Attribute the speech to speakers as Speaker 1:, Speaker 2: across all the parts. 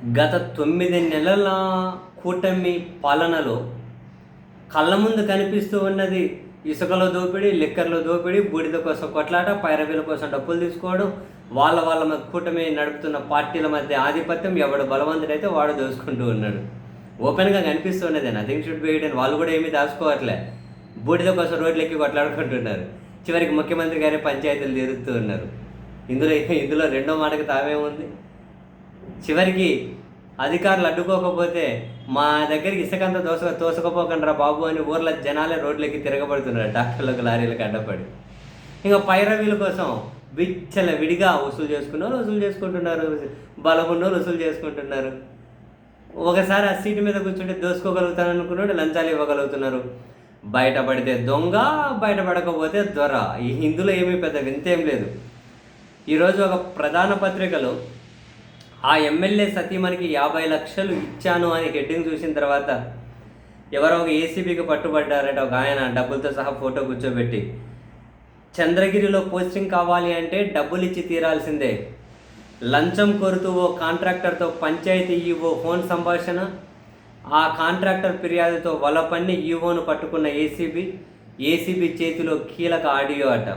Speaker 1: గత 9 నెలల కూటమి పాలనలో కళ్ళ ముందు కనిపిస్తూ ఉన్నది ఇసుకలో దోపిడీ, లిక్కర్‌లో దోపిడీ, బూడిద కోసం కొట్లాట, పైరవీల కోసం డబ్బులు తీసుకోవడం, వాళ్ళ కూటమి నడుపుతున్న పార్టీల మధ్య ఆధిపత్యం, ఎవడు బలవంతుడైతే వాడు దోసుకుంటూ ఉన్నాడు. ఓపెన్‌గా కనిపిస్తూ ఉన్నదే. Nothing should be hidden. వాళ్ళు కూడా ఏమీ దాచుకోవట్లే. బూడిద కోసం రోడ్లెక్కి కొట్లాడుకుంటున్నారు. చివరికి ముఖ్యమంత్రి గారే పంచాయతీలు తీరుస్తూ ఉన్నారు. ఇందులో రెండో మాటకి తావేముంది? చివరికి అధికారులు అడ్డుకోకపోతే మా దగ్గరికి ఇసుకంతా తోసకపోకండిరా బాబు అని ఊర్ల జనాలే రోడ్లెక్కి తిరగబడుతున్నారు డాక్టర్లకు, లారీలకు అడ్డపడి. ఇంకా పైరవీల కోసం విడిగా వసూలు చేసుకుంటున్నారు, బలమున్నోళ్ళు వసూలు చేసుకుంటున్నారు. ఒకసారి ఆ సీటు మీద కూర్చుంటే దోసుకోగలుగుతాను అనుకున్నాడు, లంచాలు ఇవ్వగలుగుతున్నారు. బయటపడితే దొంగ, బయటపడకపోతే దొర. ఇందులో ఏమీ పెద్ద వింతేం లేదు. ఈరోజు ఒక ప్రధాన పత్రికలో ఆ ఎమ్మెల్యే సతీమణికి 50 లక్షలు ఇచ్చాను అని హెడ్డింగ్ చూసిన తర్వాత ఎవరో ఒక ఏసీబీకి పట్టుబడ్డారట. ఒక ఆయన డబ్బులతో సహా ఫోటో కూర్చోబెట్టి, చంద్రగిరిలో పోస్టింగ్ కావాలి అంటే డబ్బులు ఇచ్చి తీరాల్సిందే, లంచం కోరుతూ ఓ కాంట్రాక్టర్తో పంచాయతీ ఈవో ఫోన్ సంభాషణ, ఆ కాంట్రాక్టర్ ఫిర్యాదుతో వలపన్ని ఈవోను పట్టుకున్న ఏసీబీ చేతిలో కీలక ఆడియో అట.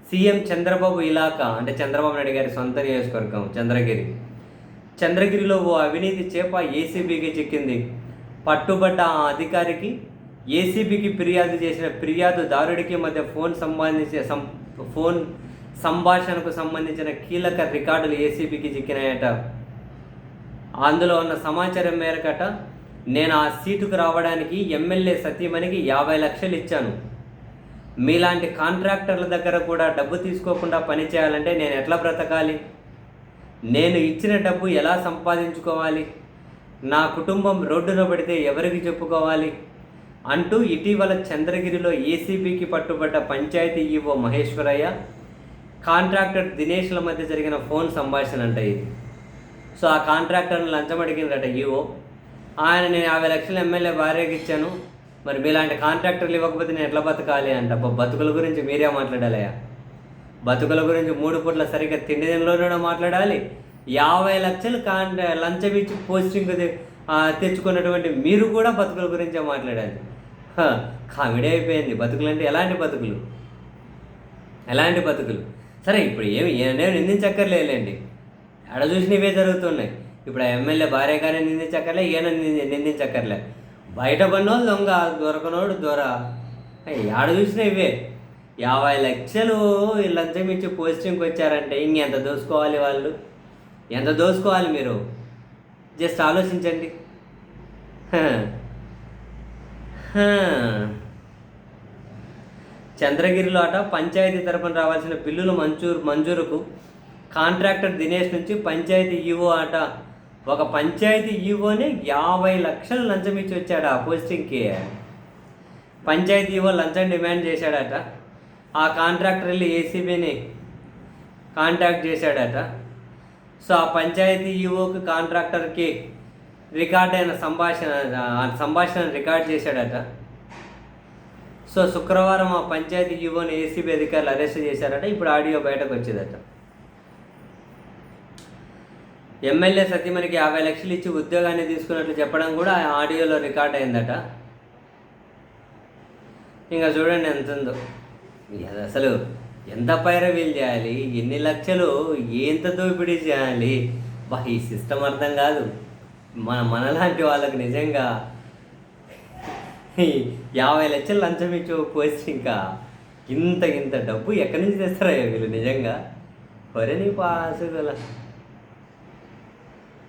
Speaker 1: సీఎం చంద్రబాబు ఇలాకా అంటే చంద్రబాబు నాయుడు గారి సొంత నియోజకవర్గం చంద్రగిరిలో ఓ అవినీతి చేప ఏసీబీకి చిక్కింది. పట్టుబడ్డ ఆ అధికారికి, ఏసీబీకి ఫిర్యాదు చేసిన ఫిర్యాదుదారుడికి మధ్య ఫోన్ సంభాషణకు సంబంధించిన కీలక రికార్డులు ఏసీబీకి చిక్కినాయట. అందులో ఉన్న సమాచారం మేరకట, నేను ఆ సీటుకు రావడానికి ఎమ్మెల్యే సతీమణికి 50 లక్షలు ఇచ్చాను. మీలాంటి కాంట్రాక్టర్ల దగ్గర కూడా డబ్బు తీసుకోకుండా పనిచేయాలంటే నేను ఎట్లా బ్రతకాలి? నేను ఇచ్చిన డబ్బు ఎలా సంపాదించుకోవాలి? నా కుటుంబం రోడ్డున పడితే ఎవరికి చెప్పుకోవాలి? అంటూ ఇటీవల చంద్రగిరిలో ఏసీబీకి పట్టుబడ్డ పంచాయతీ ఈవో మహేశ్వరయ్య, కాంట్రాక్టర్ దినేష్ల మధ్య జరిగిన ఫోన్ సంభాషణ అంట ఇది. సో ఆ కాంట్రాక్టర్ని లంచం అడిగినట ఈవో. ఆయన, నేను 50 లక్షలు ఎమ్మెల్యే భార్యకి ఇచ్చాను, మరి మీలాంటి కాంట్రాక్టర్లు ఇవ్వకపోతే నేను ఎట్లా బతకాలి అంట. బతుకుల గురించి మీరే మాట్లాడాలయా? బతుకుల గురించి 3 పూట్ల సరిగ్గా తిండి తినలోనే మాట్లాడాలి. 50 లక్షలు లంచం ఇచ్చి పోస్టింగ్ తెచ్చుకున్నటువంటి మీరు కూడా బతుకుల గురించే మాట్లాడాలి. కామెడీ అయిపోయింది. బతుకులు అంటే ఎలాంటి బతుకులు? సరే, ఇప్పుడు నేను నిందించక్కర్లేదండి, ఆడ చూసిన ఇవే జరుగుతున్నాయి. ఇప్పుడు ఆ ఎమ్మెల్యే భార్య గారిని నిందించక్కర్లే, ఈయన నిందించక్కర్లే. బయట పడినోళ్ళు దొంగ, దొరకనోడు దొర. ఆడ చూసిన ఇవే. 50 లక్షలు లంచం ఇచ్చి పోస్టింగ్కి వచ్చారంటే ఇంకెంత దోసుకోవాలి వాళ్ళు? ఎంత దోసుకోవాలి మీరు? జస్ట్ ఆలోచించండి. చంద్రగిరిలో అట పంచాయతీ తరపున రావాల్సిన బిల్లుల మంజూరుకు కాంట్రాక్టర్ దినేష్ నుంచి పంచాయతీ ఈవో అట. ఒక పంచాయతీ ఈవోనే 50 లక్షలు లంచం ఇచ్చి వచ్చాడు ఆ పోస్టింగ్కి. పంచాయతీ ఈవో లంచం డిమాండ్ చేశాడట. ఆ కాంట్రాక్టర్ వెళ్ళి ఏసీబీని కాంటాక్ట్ చేశాడట. సో ఆ పంచాయతీ ఈవోకి, కాంట్రాక్టర్కి రికార్డ్ అయిన సంభాషణ రికార్డ్ చేశాడట. సో శుక్రవారం ఆ పంచాయతీ ఈవోని ఏసీబీ అధికారులు అరెస్ట్ చేశారట. ఇప్పుడు ఆడియో బయటకు వచ్చేదట. ఎమ్మెల్యే సతీమణికి 50 లక్షలు ఇచ్చి ఉద్యోగాన్ని తీసుకున్నట్లు చెప్పడం కూడా ఆ ఆడియోలో రికార్డ్ అయిందట. ఇంకా చూడండి ఎంత ఉందో. అసలు ఎంత పైరవీలు చేయాలి, ఎన్ని లక్షలు, ఎంత దోపిడీ చేయాలి? ఈ సిస్టమ్ అర్థం కాదు. మనలాంటి వాళ్ళకి నిజంగా 50 లక్షలు లంచం ఇచ్చి పోస్ట్ ఇంకా ఇంత డబ్బు ఎక్కడి నుంచి తెస్తారా వీళ్ళు? నిజంగా ఒరే నీ పాసుగల